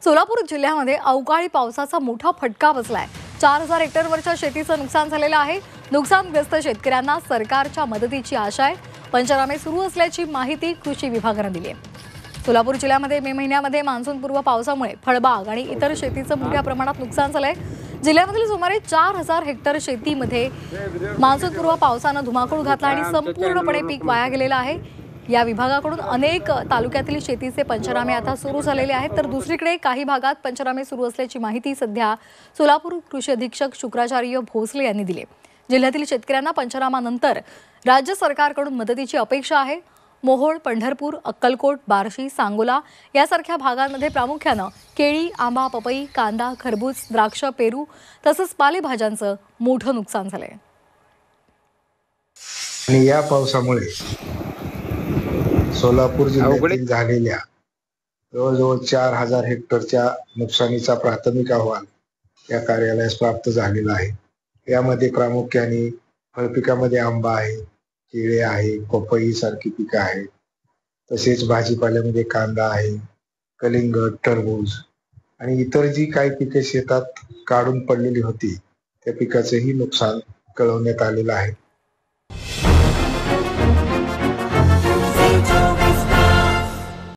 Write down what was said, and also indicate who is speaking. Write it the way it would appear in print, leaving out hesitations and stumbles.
Speaker 1: सोलापूर जिल्ह्यामध्ये अवकाळी पावसाचा मोठा फटका बसलाय। 4000 हेक्टरवरच्या शेतीचं नुकसान झालेलं आहे। नुकसानग्रस्त शेतकऱ्यांना सरकारच्या मदतीची आशा आहे। पंचनामे सुरू असल्याची माहिती कृषी विभागाने दिली आहे। सोलापूर जिल्ह्यामध्ये मे महिन्यामध्ये मान्सूनपूर्व पावसामुळे फळबाग आणि इतर शेतीचं मोठ्या प्रमाणात नुकसान झालंय। जिल्ह्यामधील सुमारे 4000 हेक्टर शेतीमध्ये मान्सूनपूर्व पावसाने धुमाकूळ घातला आणि संपूर्णपणे पीक वाया गेलेलं आहे। या विभागाकडून अनेक तालुक्यातील शेतीचे पंचनामे आता सुरू झालेले आहेत, तर दुसरीकडे काही भागात पंचनामे सुरू असल्याची माहिती सध्या सोलापूर कृषी अधीक्षक शुक्राचार्य भोसले यांनी दिली। जिल्ह्यातील शेतकऱ्यांना पंचनामानंतर राज्य सरकारकडून मदतीची अपेक्षा आहे। मोहोळ, पंढरपूर, अक्कलकोट, बार्शी, सांगोला यासारख्या भागांमध्ये प्रामुख्याने केळी, आंबा, पपई, कांदा, खरबूज, द्राक्ष, पेरू तसंच पालेभाज्यांचं मोठं नुकसान झालंय।
Speaker 2: आणि या पावसामुळे सोलापूर जिल्ह्यातील झालेल्या जवळजवळ 4000 हेक्टरच्या नुकसानीचा प्राथमिक अहवाल या कार्यालयास प्राप्त झालेला आहे। यामध्ये प्रामुख्याने फळपिकामध्ये आंबा आहे, केळे आहे, पपई सारखी पिकं आहेत, तसेच भाजीपाल्यामध्ये कांदा आहे, कलिंगड, टरबूज आणि इतर जी काही पिके शेतात काढून पडलेली होती त्या पिकाचेही नुकसान कळवण्यात आलेलं आहे।